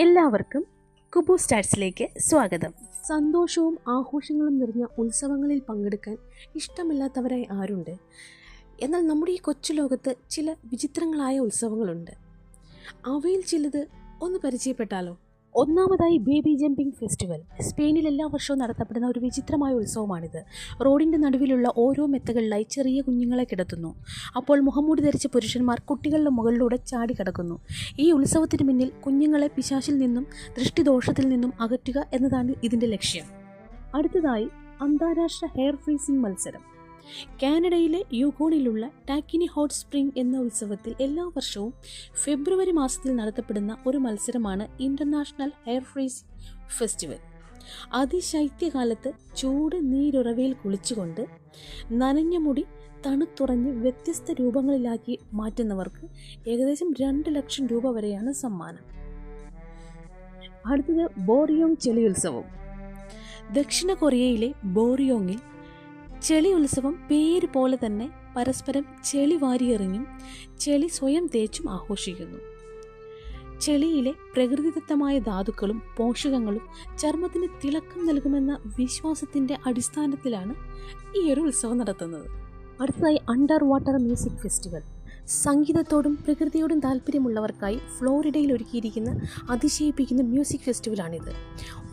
എല്ലാവർക്കും കുബു സ്റ്റാർട്സിലേക്ക് സ്വാഗതം. സന്തോഷവും ആഘോഷങ്ങളും നിറഞ്ഞ ഉത്സവങ്ങളിൽ പങ്കെടുക്കാൻ ഇഷ്ടമില്ലാത്തവരായി ആരുണ്ട്? എന്നാൽ നമ്മുടെ ഈ കൊച്ചു ലോകത്ത് ചില വിചിത്രങ്ങളായ ഉത്സവങ്ങളുണ്ട്. അവയിൽ ചിലത് ഒന്ന് പരിചയപ്പെട്ടാലോ? ഒന്നാമതായി ബേബി ജമ്പിംഗ് ഫെസ്റ്റിവൽ. സ്പെയിനിൽ എല്ലാ വർഷവും നടത്തപ്പെടുന്ന ഒരു വിചിത്രമായ ഉത്സവമാണിത്. റോഡിൻ്റെ നടുവിലുള്ള ഓരോ മെത്തകളിലായി ചെറിയ കുഞ്ഞുങ്ങളെ കിടത്തുന്നു. അപ്പോൾ മുഖംമൂടി ധരിച്ച പുരുഷന്മാർ കുട്ടികളുടെ മുകളിലൂടെ ചാടി കിടക്കുന്നു. ഈ ഉത്സവത്തിന് പിന്നിൽ കുഞ്ഞുങ്ങളെ പിശാചിൽ നിന്നും ദൃഷ്ടിദോഷത്തിൽ നിന്നും അകറ്റുക എന്നതാണ് ഇതിൻ്റെ ലക്ഷ്യം. അടുത്തതായി അന്താരാഷ്ട്ര ഹെയർ ഫ്രീസിംഗ് മത്സരം. കാനഡയിലെ യൂക്കോണിലുള്ള ടാക്കിനി ഹോട്ട് സ്പ്രിംഗ് എന്ന ഉത്സവത്തിൽ എല്ലാ വർഷവും ഫെബ്രുവരി മാസത്തിൽ നടത്തപ്പെടുന്ന ഒരു മത്സരമാണ് ഇൻ്റർനാഷണൽ ഹെയർ ഫ്രീസിംഗ് ഫെസ്റ്റിവൽ. അതിശൈത്യകാലത്ത് ചൂട് നീരുറവയിൽ കുളിച്ചുകൊണ്ട് നനഞ്ഞ മുടി തണുത്തുറഞ്ഞ് വ്യത്യസ്ത രൂപങ്ങളിലാക്കി മാറ്റുന്നവർക്ക് ഏകദേശം 2 ലക്ഷം രൂപ വരെയാണ് സമ്മാനം. അടുത്തത് ബോറിയോങ് ചെളി ഉത്സവം. ദക്ഷിണ കൊറിയയിലെ ബോറിയോങ്ങിൽ ചെളി ഉത്സവം പേര് പോലെ തന്നെ പരസ്പരം ചെളി വാരിയെറിഞ്ഞും ചെളി സ്വയം തേച്ചും ആഘോഷിക്കുന്നു. ചെളിയിലെ പ്രകൃതിദത്തമായ ധാതുക്കളും പോഷകങ്ങളും ചർമ്മത്തിന് തിളക്കം നൽകുമെന്ന വിശ്വാസത്തിൻ്റെ അടിസ്ഥാനത്തിലാണ് ഈ ഒരു ഉത്സവം നടത്തുന്നത്. അടുത്തതായി അണ്ടർ വാട്ടർ മ്യൂസിക് ഫെസ്റ്റിവൽ. സംഗീതത്തോടും പ്രകൃതിയോടും താല്പര്യമുള്ളവർക്കായി ഫ്ലോറിഡയിൽ ഒരുക്കിയിരിക്കുന്ന അതിശയിപ്പിക്കുന്ന മ്യൂസിക് ഫെസ്റ്റിവലാണിത്.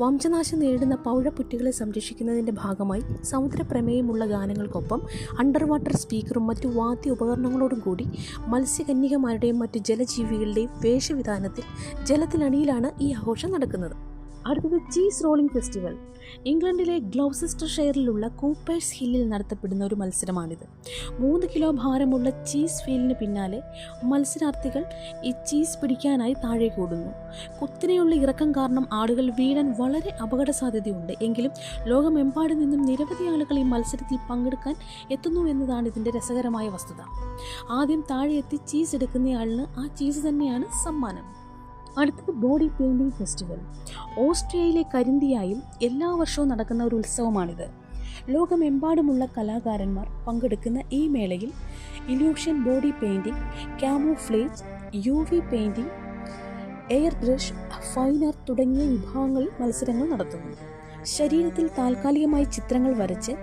വംശനാശം നേരിടുന്ന പൗഴപ്പുറ്റുകളെ സംരക്ഷിക്കുന്നതിൻ്റെ ഭാഗമായി സമുദ്രപ്രമേയമുള്ള ഗാനങ്ങൾക്കൊപ്പം അണ്ടർ വാട്ടർ സ്പീക്കറും മറ്റു വാദ്യ ഉപകരണങ്ങളോടും കൂടി മത്സ്യകന്യകമാരുടെയും മറ്റു ജലജീവികളുടെയും വേഷവിധാനത്തിൽ ജലത്തിലടിയിലാണ് ഈ ആഘോഷം നടക്കുന്നത്. അടുത്തത് ചീസ് റോളിംഗ് ഫെസ്റ്റിവൽ. ഇംഗ്ലണ്ടിലെ ഗ്ലൗസെസ്റ്റർഷെയറിലുള്ള കൂപ്പേഴ്സ് ഹില്ലിൽ നടത്തപ്പെടുന്ന ഒരു മത്സരമാണിത്. 3 കിലോ ഭാരമുള്ള ചീസ് ഫീലിന് പിന്നാലെ മത്സരാർത്ഥികൾ ഈ ചീസ് പിടിക്കാനായി താഴേക്ക് ഓടുന്നു. കുത്തനെയുള്ള ഇറക്കം കാരണം ആളുകൾ വീഴാൻ വളരെ അപകട സാധ്യതയുണ്ട്. എങ്കിലും ലോകമെമ്പാടും നിന്നും നിരവധി ആളുകൾ ഈ മത്സരത്തിൽ പങ്കെടുക്കാൻ എത്തുന്നു എന്നതാണ് ഇതിൻ്റെ രസകരമായ വസ്തുത. ആദ്യം താഴെ എത്തി ചീസ് എടുക്കുന്നയാളിന് ആ ചീസ് തന്നെയാണ് സമ്മാനം. അടുത്തത് ബോഡി പെയിൻറ്റിംഗ് ഫെസ്റ്റിവൽ. ഓസ്ട്രിയയിലെ കരിന്തിയായിൽ എല്ലാ വർഷവും നടക്കുന്ന ഒരു ഉത്സവമാണിത്. ലോകമെമ്പാടുമുള്ള കലാകാരന്മാർ പങ്കെടുക്കുന്ന ഈ മേളയിൽ illusion body painting, camouflage, UV painting, air brush, fine art തുടങ്ങിയ വിഭാഗങ്ങളിൽ മത്സരങ്ങൾ നടത്തുന്നു. ശരീരത്തിൽ താൽക്കാലികമായി ചിത്രങ്ങൾ വരച്ച്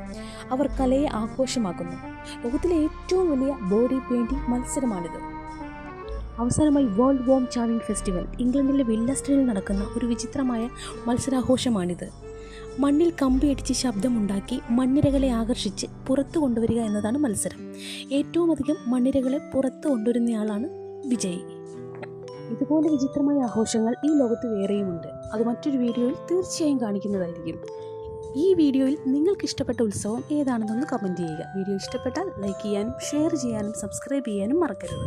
അവർ കലയെ ആഘോഷമാക്കുന്നു. ലോകത്തിലെ ഏറ്റവും വലിയ ബോഡി പെയിൻറ്റിംഗ് മത്സരമാണിത്. അവസാനമായി വേൾഡ് വോം ചാവിംഗ് ഫെസ്റ്റിവൽ. ഇംഗ്ലണ്ടിലെ വില്ലസ്റ്റണിൽ നടക്കുന്ന ഒരു വിചിത്രമായ മത്സരാഘോഷമാണിത്. മണ്ണിൽ കമ്പിയടിച്ച് ശബ്ദമുണ്ടാക്കി മണ്ണിരകളെ ആകർഷിച്ച് പുറത്തു കൊണ്ടുവരിക എന്നതാണ് മത്സരം. ഏറ്റവും അധികം മണ്ണിരകളെ പുറത്തു കൊണ്ടുവരുന്നയാളാണ് വിജയി. ഇതുപോലെ വിചിത്രമായ ആഘോഷങ്ങൾ ഈ ലോകത്ത് വേറെയുമുണ്ട്. അത് മറ്റൊരു വീഡിയോയിൽ തീർച്ചയായും കാണിക്കുന്നതായിരിക്കും. ഈ വീഡിയോയിൽ നിങ്ങൾക്ക് ഇഷ്ടപ്പെട്ട ഉത്സവം ഏതാണെന്നൊന്ന് കമൻറ്റ് ചെയ്യുക. വീഡിയോ ഇഷ്ടപ്പെട്ടാൽ ലൈക്ക് ചെയ്യാനും ഷെയർ ചെയ്യാനും സബ്സ്ക്രൈബ് ചെയ്യാനും മറക്കരുത്.